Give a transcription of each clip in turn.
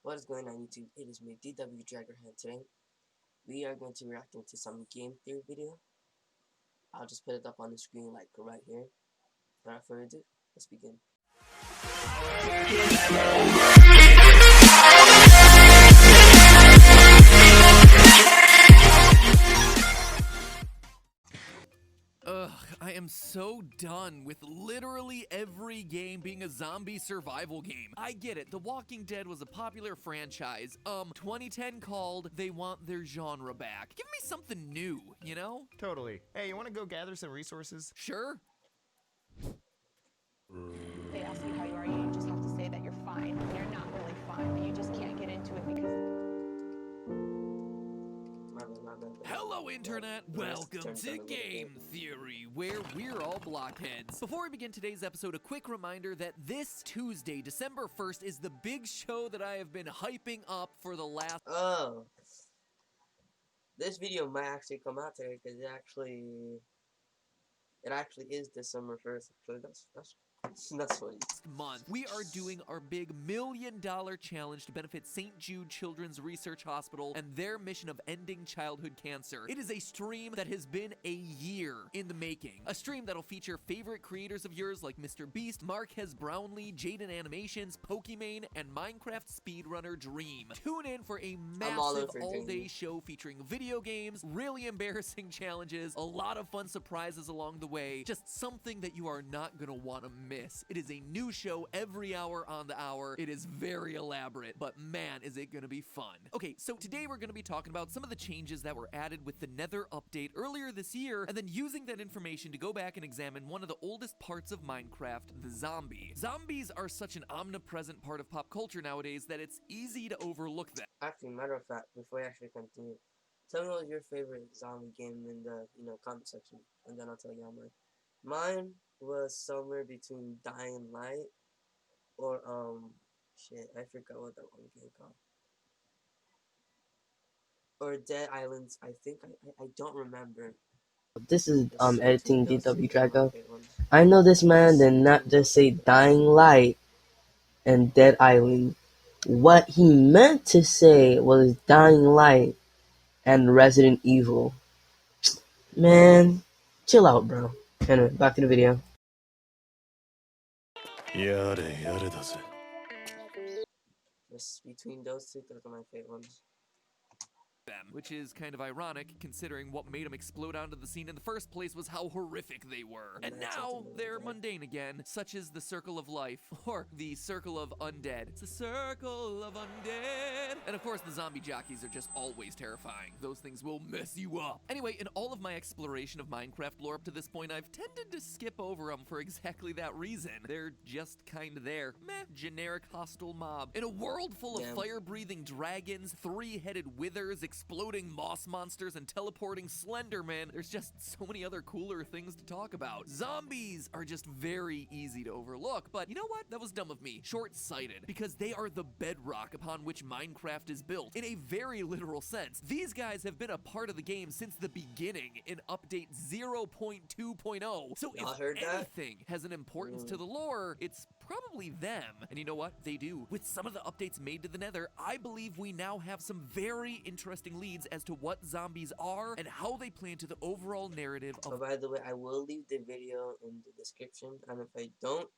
What is going on YouTube? It is me, DW Draggerhead. Today, we are going to be reacting to some game theory video. I'll just put it up on the screen like right here. Without further ado, let's begin. Ugh, I am so done with literally every game being a zombie survival game. I get it, The Walking Dead was a popular franchise. 2010 called, they want their genre back. Give me something new, you know? Totally. Hey, you want to go gather some resources? Sure. They ask you how you are, you just have to say that you're fine. And you're not really fine, but you just can't get into it because... Hello, Internet! Welcome to Game Theory, where we're all blockheads. Before we begin today's episode, a quick reminder that this Tuesday, December 1st, is the big show that I have been hyping up for the last... Oh. This video might actually come out today because it actually is December 1st. Actually, that's funny. Month, we are doing our big $1 million challenge to benefit St. Jude Children's Research Hospital and their mission of ending childhood cancer. It is a stream that has been a year in the making. A stream that'll feature favorite creators of yours like Mr. Beast, Marquez Brownlee, Jaden Animations, Pokimane, and Minecraft speedrunner Dream. Tune in for a massive all-day show featuring video games, really embarrassing challenges, a lot of fun surprises along the way, just something that you are not gonna want to miss. It is a new show every hour on the hour. It is very elaborate, but man, is it gonna be fun. Okay, so today we're gonna be talking about some of the changes that were added with the Nether update earlier this year, and then using that information to go back and examine one of the oldest parts of Minecraft, the zombie. Zombies are such an omnipresent part of pop culture nowadays that it's easy to overlook them. Actually, matter of fact, before I actually continue, tell me what your favorite zombie game in the comment section, and then I'll tell you how mine. Mine was somewhere between Dying Light or shit, I forgot what that one game called. Or Dead Islands, I think. I don't remember. This is editing DW Drago. I know this man did not just say Dying Light and Dead Island. What he meant to say was Dying Light and Resident Evil. Man, chill out, bro. Anyway, back to the video. Just between those two, those are my favorite ones. Them, which is kind of ironic considering what made them explode onto the scene in the first place was how horrific they were. And now they're mundane again, such as the Circle of Life, or the Circle of Undead. It's the Circle of Undead! And of course the zombie jockeys are just always terrifying. Those things will mess you up. Anyway, in all of my exploration of Minecraft lore up to this point, I've tended to skip over them for exactly that reason. They're just kinda there. Meh, generic hostile mob. In a world full of fire-breathing dragons, three-headed withers, exploding moss monsters, and teleporting Slenderman, there's just so many other cooler things to talk about. Zombies are just very easy to overlook, but you know what? That was dumb of me. Short-sighted, because they are the bedrock upon which Minecraft is built. In a very literal sense, these guys have been a part of the game since the beginning in update 0.2.0. So if anything has an importance to the lore, it's probably them. And you know what? They do. With some of the updates made to the Nether, I believe we now have some very interesting leads as to what zombies are and how they play into the overall narrative of... Oh, by the way, I will leave the video in the description, and if I don't,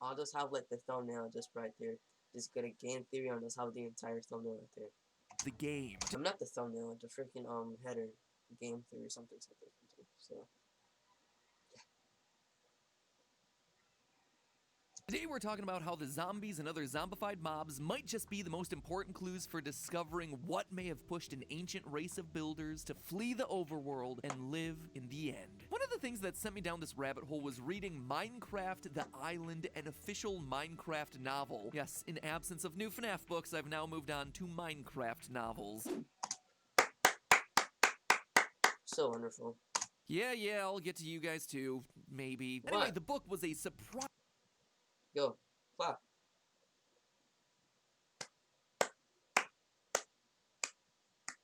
I'll just have like the thumbnail just right there. Just get a game theory and just have the entire thumbnail right there. The game. I'm not the thumbnail, the freaking header. Game theory, something. So today we're talking about how the zombies and other zombified mobs might just be the most important clues for discovering what may have pushed an ancient race of builders to flee the overworld and live in the end. One of the things that sent me down this rabbit hole was reading Minecraft the Island, an official Minecraft novel. Yes, in absence of new FNAF books, I've now moved on to Minecraft novels. so wonderful. Yeah, I'll get to you guys too, maybe. What? Anyway, the book was a surprise. Go, clap.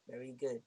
Very good.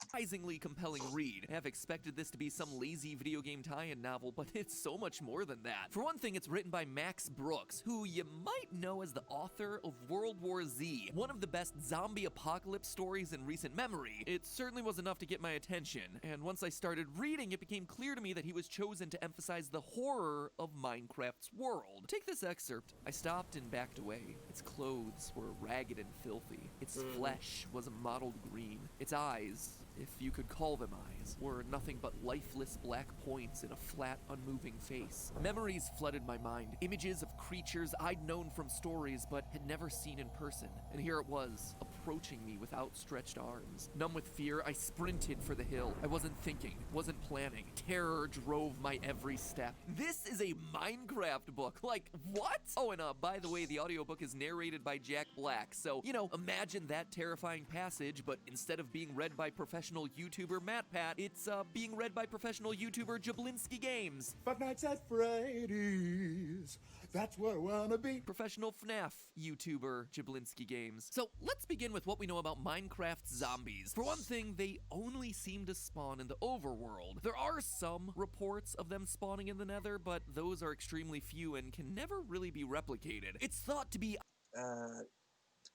surprisingly compelling read. I have expected this to be some lazy video game tie-in novel, but it's so much more than that. For one thing, it's written by Max Brooks, who you might know as the author of World War Z, one of the best zombie apocalypse stories in recent memory. It certainly was enough to get my attention, and once I started reading, it became clear to me that he was chosen to emphasize the horror of Minecraft's world. Take this excerpt. I stopped and backed away. Its clothes were ragged and filthy. Its flesh was a mottled green. Its eyes, if you could call them eyes, were nothing but lifeless black points in a flat, unmoving face. Memories flooded my mind, images of creatures I'd known from stories but had never seen in person. And here it was, approaching me with outstretched arms. Numb with fear, I sprinted for the hill. I wasn't thinking, wasn't planning. Terror drove my every step. This is a Minecraft book. Like, what? Oh, and by the way, the audiobook is narrated by Jack Black. So, you know, imagine that terrifying passage, but instead of being read by professional YouTuber MatPat, it's being read by professional YouTuber Jablinski Games. Five Nights at Freddy's, that's where I wanna be. Professional FNAF YouTuber Jablinski Games. So let's begin with what we know about Minecraft zombies. For one thing, they only seem to spawn in the overworld. There are some reports of them spawning in the nether, but those are extremely few and can never really be replicated. It's thought to be...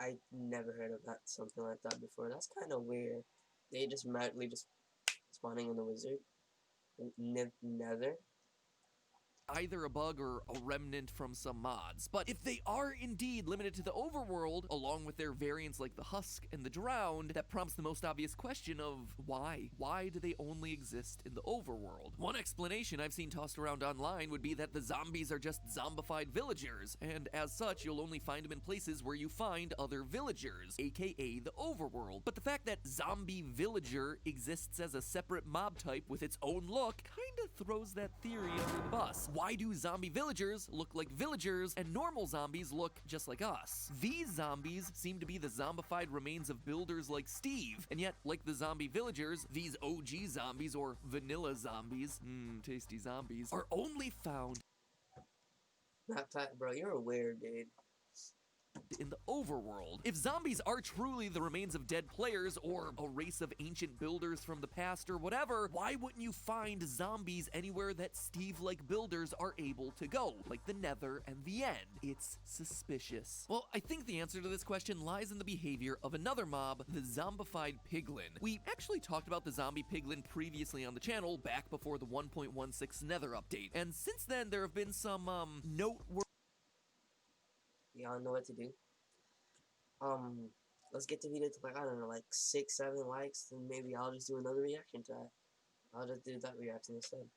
I never heard of that, something like that before. That's kind of weird. They just magically just spawning in the wizard nether. Either a bug or a remnant from some mods. But if they are indeed limited to the overworld, along with their variants like the Husk and the Drowned, that prompts the most obvious question of why? Why do they only exist in the overworld? One explanation I've seen tossed around online would be that the zombies are just zombified villagers, and as such, you'll only find them in places where you find other villagers, aka the overworld. But the fact that zombie villager exists as a separate mob type with its own look kinda throws that theory under the bus. Why do zombie villagers look like villagers and normal zombies look just like us? These zombies seem to be the zombified remains of builders like Steve, and yet, like the zombie villagers, these OG zombies or vanilla zombies, tasty zombies, are only found MatPat, bro, you're weird, dude. in the overworld. If zombies are truly the remains of dead players or a race of ancient builders from the past or whatever, why wouldn't you find zombies anywhere that Steve-like builders are able to go, like the Nether and the End? It's suspicious. Well, I think the answer to this question lies in the behavior of another mob, the zombified piglin. We actually talked about the zombie piglin previously on the channel back before the 1.16 Nether update, and since then there have been some noteworthy... Y'all know what to do. Let's get the video to, like, I don't know, like 6, 7 likes, and maybe I'll just do another reaction to that. I'll just do that reaction instead.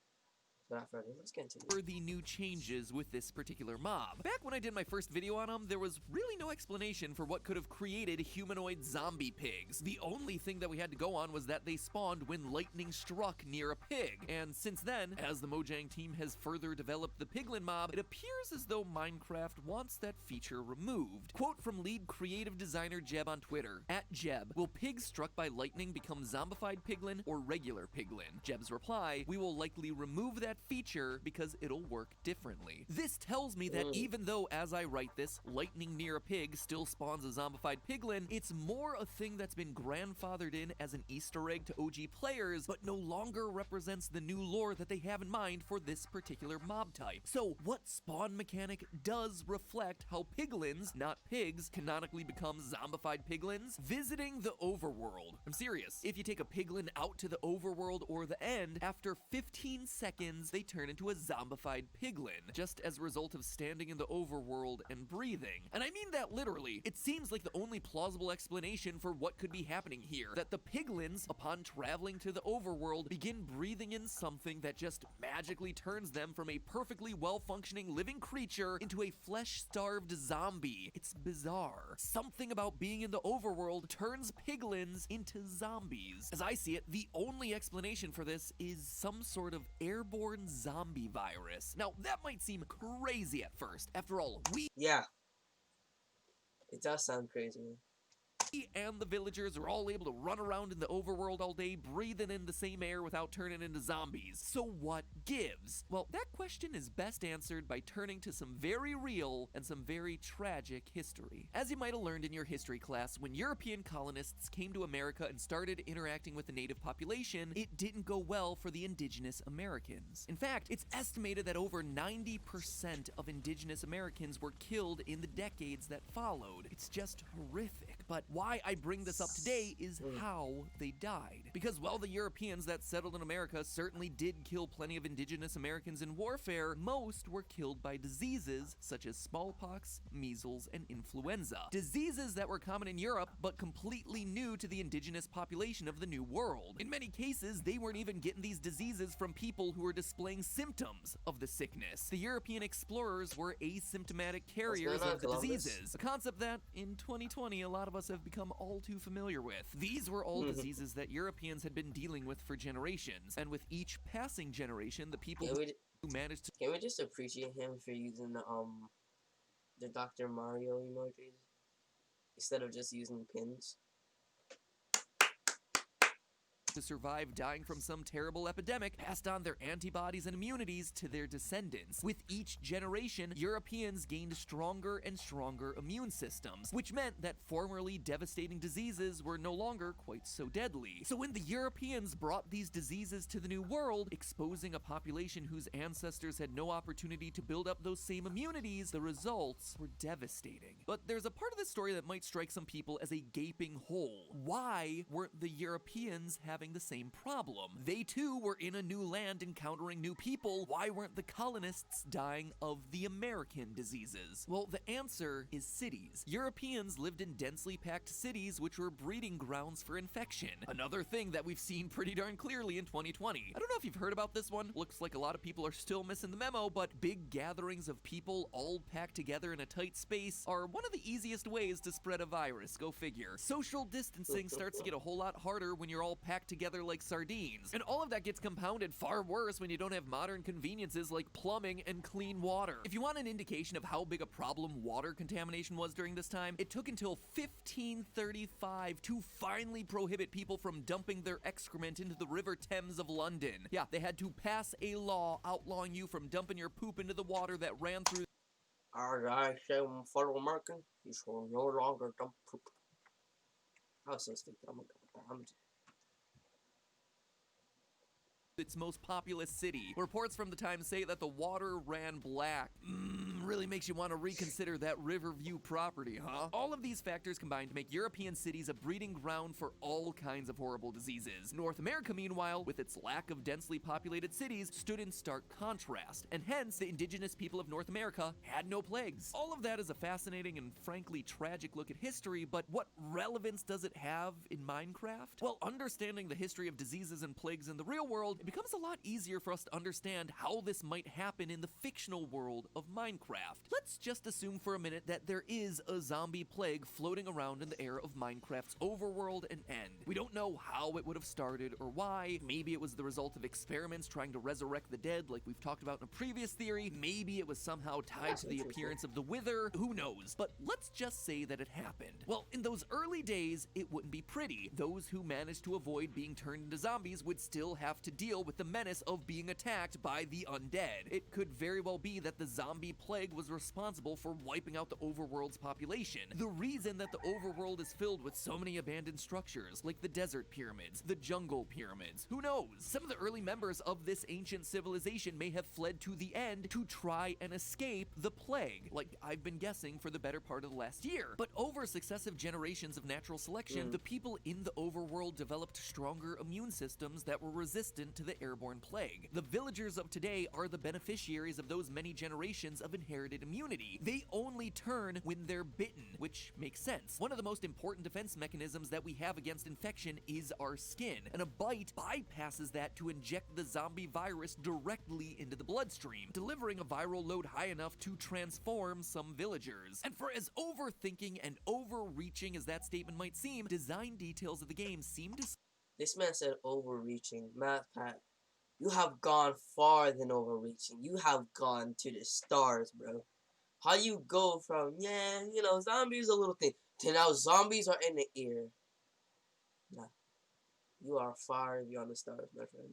Without further ado, let's get into it. The new changes with this particular mob. Back when I did my first video on them, there was really no explanation for what could have created humanoid zombie pigs. The only thing that we had to go on was that they spawned when lightning struck near a pig. And since then, as the Mojang team has further developed the piglin mob, it appears as though Minecraft wants that feature removed. Quote from lead creative designer Jeb on Twitter, @Jeb, will pigs struck by lightning become zombified piglin or regular piglin? Jeb's reply, we will likely remove that feature because it'll work differently. This tells me that even though, as I write this, lightning near a pig still spawns a zombified piglin, it's more a thing that's been grandfathered in as an Easter egg to OG players, but no longer represents the new lore that they have in mind for this particular mob type. So, what spawn mechanic does reflect how piglins, not pigs, canonically become zombified piglins? Visiting the overworld. I'm serious. If you take a piglin out to the overworld or the End, after 15 seconds, they turn into a zombified piglin, just as a result of standing in the overworld and breathing. And I mean that literally. It seems like the only plausible explanation for what could be happening here, that the piglins, upon traveling to the overworld, begin breathing in something that just magically turns them from a perfectly well-functioning living creature into a flesh-starved zombie. It's bizarre. Something about being in the overworld turns piglins into zombies. As I see it, the only explanation for this is some sort of airborne zombie virus. Now, that might seem crazy at first. After all, Yeah. It does sound crazy. and the villagers are all able to run around in the overworld all day, breathing in the same air without turning into zombies. So what gives? Well, that question is best answered by turning to some very real and some very tragic history. As you might have learned in your history class, when European colonists came to America and started interacting with the native population, it didn't go well for the indigenous Americans. In fact, it's estimated that over 90% of indigenous Americans were killed in the decades that followed. It's just horrific. But why I bring this up today is how they died. Because while the Europeans that settled in America certainly did kill plenty of indigenous Americans in warfare, most were killed by diseases such as smallpox, measles, and influenza. Diseases that were common in Europe, but completely new to the indigenous population of the New World. In many cases, they weren't even getting these diseases from people who were displaying symptoms of the sickness. The European explorers were asymptomatic carriers of the diseases, a concept that, in 2020, a lot of us have become all too familiar with. These were all diseases that Europeans had been dealing with for generations, and with each passing generation, the people who managed to... Can we just appreciate him for using the Dr. Mario emojis instead of just using pins? to survive dying from some terrible epidemic passed on their antibodies and immunities to their descendants. With each generation, Europeans gained stronger and stronger immune systems, which meant that formerly devastating diseases were no longer quite so deadly. So when the Europeans brought these diseases to the New World, exposing a population whose ancestors had no opportunity to build up those same immunities, the results were devastating. But there's a part of this story that might strike some people as a gaping hole. Why weren't the Europeans having the same problem? They too were in a new land encountering new people. Why weren't the colonists dying of the American diseases? Well, the answer is cities. Europeans lived in densely packed cities which were breeding grounds for infection. Another thing that we've seen pretty darn clearly in 2020. I don't know if you've heard about this one. Looks like a lot of people are still missing the memo, but big gatherings of people all packed together in a tight space are one of the easiest ways to spread a virus, go figure. Social distancing starts to get a whole lot harder when you're all packed together like sardines. And all of that gets compounded far worse when you don't have modern conveniences like plumbing and clean water. If you want an indication of how big a problem water contamination was during this time, it took until 1535 to finally prohibit people from dumping their excrement into the River Thames of London. Yeah, they had to pass a law outlawing you from dumping your poop into the water that ran through. As I say, fellow American, you shall no longer dump poop. I was so stupid. I'm its most populous city. Reports from the time say that the water ran black. Really makes you want to reconsider that Riverview property, huh? All of these factors combined to make European cities a breeding ground for all kinds of horrible diseases. North America, meanwhile, with its lack of densely populated cities, stood in stark contrast, and hence the indigenous people of North America had no plagues. All of that is a fascinating and frankly tragic look at history, but what relevance does it have in Minecraft? Well, understanding the history of diseases and plagues in the real world, it becomes a lot easier for us to understand how this might happen in the fictional world of Minecraft. Let's just assume for a minute that there is a zombie plague floating around in the air of Minecraft's overworld and end. We don't know how it would have started or why. Maybe it was the result of experiments trying to resurrect the dead like we've talked about in a previous theory. Maybe it was somehow tied to the appearance of the Wither. Who knows? But let's just say that it happened. Well, in those early days, it wouldn't be pretty. Those who managed to avoid being turned into zombies would still have to deal with the menace of being attacked by the undead. It could very well be that the zombie plague was responsible for wiping out the overworld's population. The reason that the overworld is filled with so many abandoned structures, like the desert pyramids, the jungle pyramids, who knows? Some of the early members of this ancient civilization may have fled to the end to try and escape the plague, like I've been guessing for the better part of the last year. But over successive generations of natural selection, the people in the overworld developed stronger immune systems that were resistant to the airborne plague. The villagers of today are the beneficiaries of those many generations of inherited immunity. They only turn when they're bitten, which makes sense. One of the most important defense mechanisms that we have against infection is our skin, and a bite bypasses that to inject the zombie virus directly into the bloodstream, delivering a viral load high enough to transform some villagers. And for as overthinking and overreaching as that statement might seem, design details of the game seem to... This man said overreaching. Math Pat, you have gone far than overreaching. You have gone to the stars, bro. How you go from, yeah, you know, zombies a little thing, to now zombies are in the ear. Nah. You are far beyond the stars, my friend.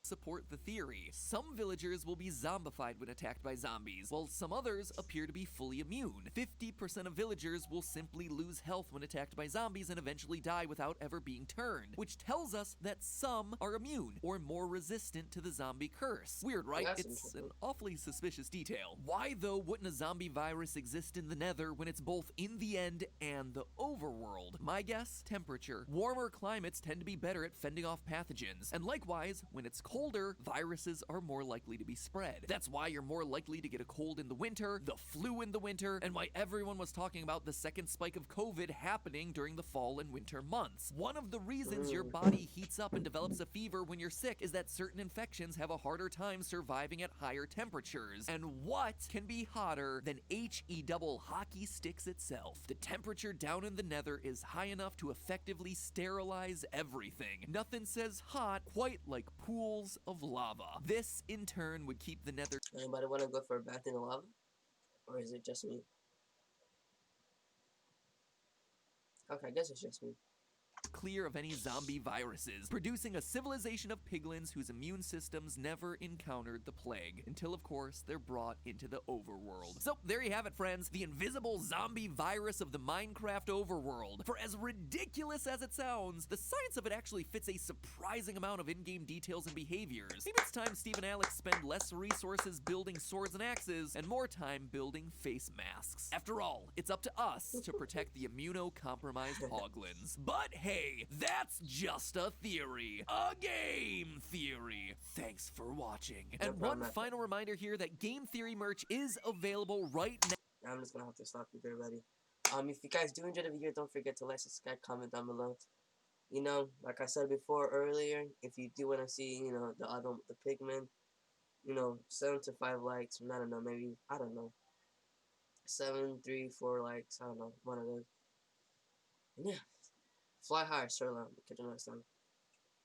support the theory. Some villagers will be zombified when attacked by zombies, while some others appear to be fully immune. 50% of villagers will simply lose health when attacked by zombies and eventually die without ever being turned, which tells us that some are immune or more resistant to the zombie curse. Weird, right? That's It's an awfully suspicious detail. Why, though, wouldn't a zombie virus exist in the Nether when it's both in the End and the Overworld? My guess? Temperature. Warmer climates tend to be better at fending off pathogens, and likewise, when it's colder, viruses are more likely to be spread. That's why you're more likely to get a cold in the winter, the flu in the winter, and why everyone was talking about the second spike of COVID happening during the fall and winter months. One of the reasons your body heats up and develops a fever when you're sick is that certain infections have a harder time surviving at higher temperatures. And what can be hotter than HE double hockey sticks itself? The temperature down in the Nether is high enough to effectively sterilize everything. Nothing says hot quite like pools of lava. This, in turn, would keep the Nether... Anybody want to go for a bath in the lava? Or is it just me? Okay, I guess it's just me. clear of any zombie viruses, producing a civilization of piglins whose immune systems never encountered the plague, until of course they're brought into the overworld. So there you have it, friends, the invisible zombie virus of the Minecraft overworld. For as ridiculous as it sounds, the science of it actually fits a surprising amount of in-game details and behaviors. Maybe it's time Steve and Alex spend less resources building swords and axes and more time building face masks. After all, it's up to us to protect the immunocompromised hoglins. But hey, that's just a theory. A game theory. Thanks for watching. And one final reminder here that game theory merch is available right now. I'm just gonna have to stop you there, buddy. If you guys do enjoy the video, don't forget to like, subscribe, comment down below. You know, like I said before earlier, if you do want to see, you know, the pigmen, you know, 7 to 5 likes, I don't know, maybe, I don't know, 7, 3, 4 likes, I don't know, one of those. And yeah, fly high, Sherlock. Catch you next time.